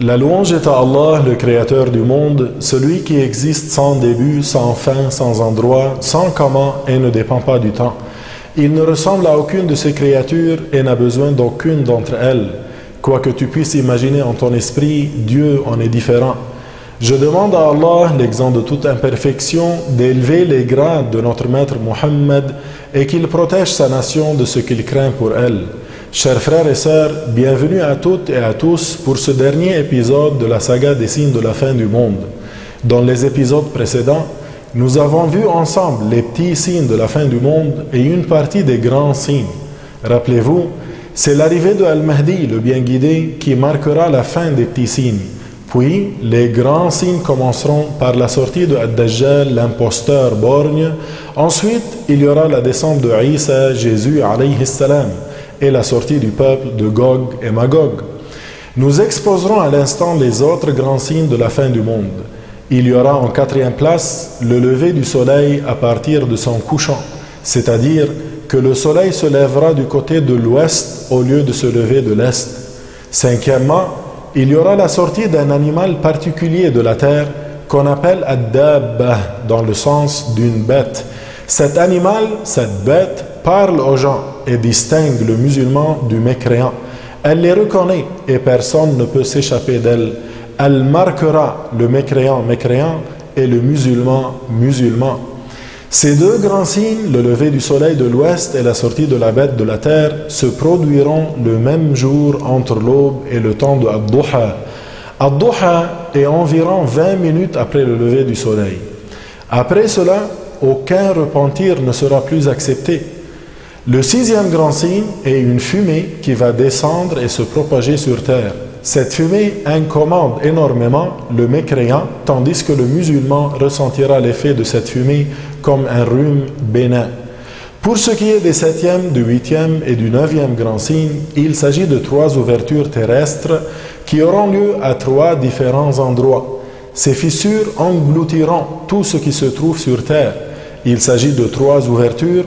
La louange est à Allah, le Créateur du monde, celui qui existe sans début, sans fin, sans endroit, sans comment et ne dépend pas du temps. Il ne ressemble à aucune de ses créatures et n'a besoin d'aucune d'entre elles. Quoi que tu puisses imaginer en ton esprit, Dieu en est différent. Je demande à Allah, l'exempt de toute imperfection, d'élever les grades de notre maître Muhammad et qu'il protège sa nation de ce qu'il craint pour elle. Chers frères et sœurs, bienvenue à toutes et à tous pour ce dernier épisode de la saga des signes de la fin du monde. Dans les épisodes précédents, nous avons vu ensemble les petits signes de la fin du monde et une partie des grands signes. Rappelez-vous, c'est l'arrivée de Al-Mahdi, le bien guidé, qui marquera la fin des petits signes. Puis, les grands signes commenceront par la sortie de Ad-Dajjal, l'imposteur borgne. Ensuite, il y aura la descente de Isa, Jésus, alayhi salam, et la sortie du peuple de Gog et Magog. Nous exposerons à l'instant les autres grands signes de la fin du monde. Il y aura en quatrième place le lever du soleil à partir de son couchant, c'est-à-dire que le soleil se lèvera du côté de l'ouest au lieu de se lever de l'est. Cinquièmement, il y aura la sortie d'un animal particulier de la terre qu'on appelle Ad-Dabba, dans le sens d'une bête. Cet animal, cette bête, parle aux gens et distingue le musulman du mécréant. Elle les reconnaît et personne ne peut s'échapper d'elle. Elle marquera le mécréant mécréant et le musulman musulman. Ces deux grands signes, le lever du soleil de l'ouest et la sortie de la bête de la terre, se produiront le même jour entre l'aube et le temps de Ad-Duha. Ad-Duha est environ 20 minutes après le lever du soleil. Après cela, aucun repentir ne sera plus accepté. Le sixième grand signe est une fumée qui va descendre et se propager sur terre. Cette fumée incommode énormément le mécréant, tandis que le musulman ressentira l'effet de cette fumée comme un rhume bénin. Pour ce qui est des septième, du huitième et du neuvième grand signe, il s'agit de 3 ouvertures terrestres qui auront lieu à 3 différents endroits. Ces fissures engloutiront tout ce qui se trouve sur terre. Il s'agit de 3 ouvertures,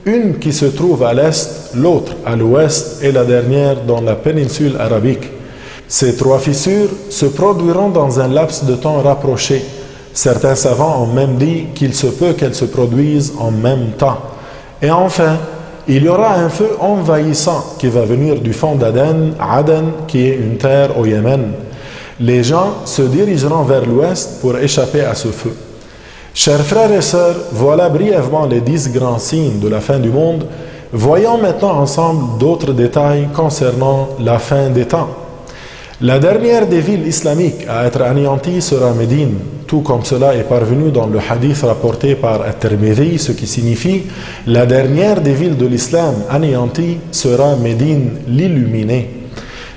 une qui se trouve à l'est, l'autre à l'ouest et la dernière dans la péninsule arabique. Ces 3 fissures se produiront dans un laps de temps rapproché. Certains savants ont même dit qu'il se peut qu'elles se produisent en même temps. Et enfin, il y aura un feu envahissant qui va venir du fond d'Aden, Aden, qui est une terre au Yémen. Les gens se dirigeront vers l'ouest pour échapper à ce feu. Chers frères et sœurs, voilà brièvement les 10 grands signes de la fin du monde. Voyons maintenant ensemble d'autres détails concernant la fin des temps. La dernière des villes islamiques à être anéantie sera Médine, tout comme cela est parvenu dans le hadith rapporté par At-Tirmidhi, ce qui signifie la dernière des villes de l'islam anéantie sera Médine, l'illuminée.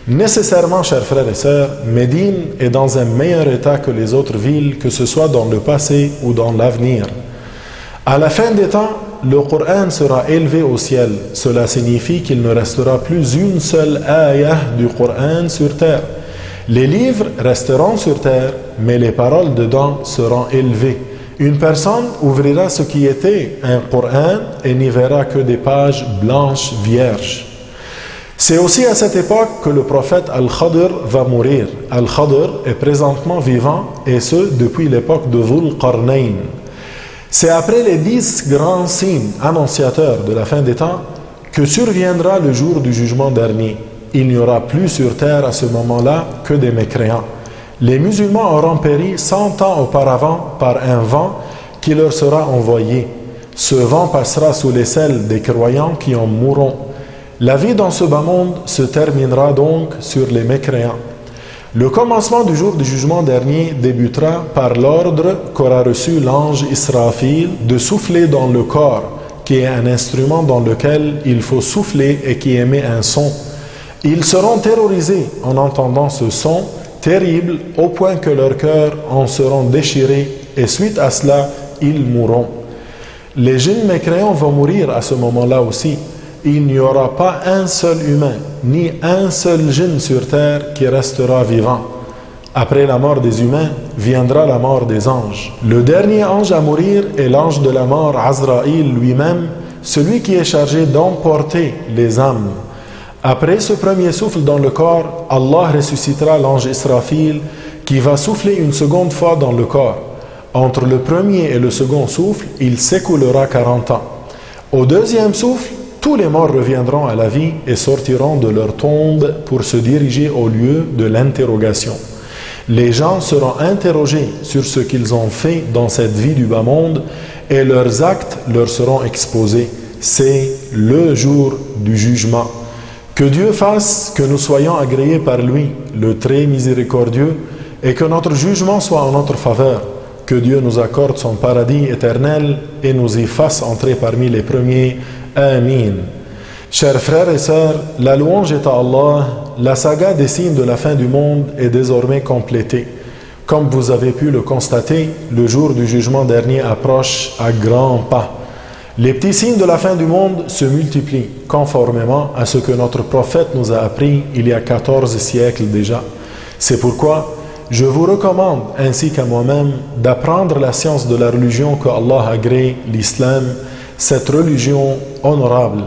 Nécessairement, chers frères et sœurs, Médine est dans un meilleur état que les autres villes, que ce soit dans le passé ou dans l'avenir. À la fin des temps, le Coran sera élevé au ciel. Cela signifie qu'il ne restera plus une seule ayah du Coran sur terre. Les livres resteront sur terre, mais les paroles dedans seront élevées. Une personne ouvrira ce qui était un Coran et n'y verra que des pages blanches vierges. C'est aussi à cette époque que le prophète Al-Khadr va mourir. Al-Khadr est présentement vivant, et ce, depuis l'époque de Dhul Qarnayn. C'est après les 10 grands signes annonciateurs de la fin des temps que surviendra le jour du jugement dernier. Il n'y aura plus sur terre à ce moment-là que des mécréants. Les musulmans auront péri 100 ans auparavant par un vent qui leur sera envoyé. Ce vent passera sous les selles des croyants qui en mourront. La vie dans ce bas monde se terminera donc sur les mécréants. Le commencement du jour du jugement dernier débutera par l'ordre qu'aura reçu l'ange Israfil de souffler dans le corps, qui est un instrument dans lequel il faut souffler et qui émet un son. Ils seront terrorisés en entendant ce son terrible au point que leurs cœurs en seront déchirés et suite à cela, ils mourront. Les djinns mécréants vont mourir à ce moment-là aussi. Il n'y aura pas un seul humain, ni un seul djinn sur terre qui restera vivant. Après la mort des humains, viendra la mort des anges. Le dernier ange à mourir est l'ange de la mort, Azraïl lui-même, celui qui est chargé d'emporter les âmes. Après ce premier souffle dans le corps, Allah ressuscitera l'ange Israfil qui va souffler une seconde fois dans le corps. Entre le premier et le second souffle, il s'écoulera 40 ans. Au deuxième souffle, tous les morts reviendront à la vie et sortiront de leur tombe pour se diriger au lieu de l'interrogation. Les gens seront interrogés sur ce qu'ils ont fait dans cette vie du bas monde et leurs actes leur seront exposés. C'est le jour du jugement. Que Dieu fasse que nous soyons agréés par lui, le très miséricordieux, et que notre jugement soit en notre faveur. Que Dieu nous accorde son paradis éternel et nous y fasse entrer parmi les premiers. Amin. Chers frères et sœurs, la louange est à Allah. La saga des signes de la fin du monde est désormais complétée. Comme vous avez pu le constater, le jour du jugement dernier approche à grands pas. Les petits signes de la fin du monde se multiplient, conformément à ce que notre prophète nous a appris il y a 14 siècles déjà. C'est pourquoi je vous recommande, ainsi qu'à moi-même, d'apprendre la science de la religion que Allah a créée, l'islam, cette religion honorable.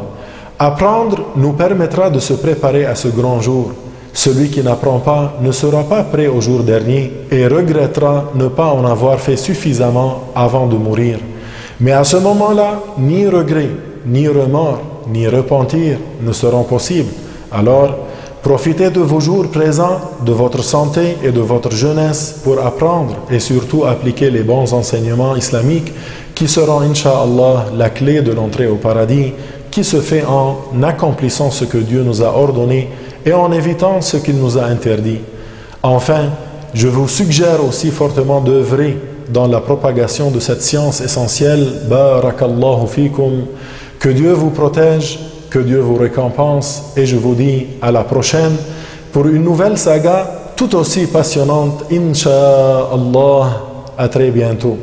Apprendre nous permettra de se préparer à ce grand jour. Celui qui n'apprend pas ne sera pas prêt au jour dernier et regrettera ne pas en avoir fait suffisamment avant de mourir. Mais à ce moment-là, ni regret, ni remords, ni repentir ne seront possibles. Alors, profitez de vos jours présents, de votre santé et de votre jeunesse pour apprendre et surtout appliquer les bons enseignements islamiques qui seront, Inch'Allah, la clé de l'entrée au paradis, qui se fait en accomplissant ce que Dieu nous a ordonné et en évitant ce qu'il nous a interdit. Enfin, je vous suggère aussi fortement d'œuvrer dans la propagation de cette science essentielle. Barakallahu fikum. Que Dieu vous protège, que Dieu vous récompense, et je vous dis à la prochaine pour une nouvelle saga tout aussi passionnante, Inch'Allah. À très bientôt.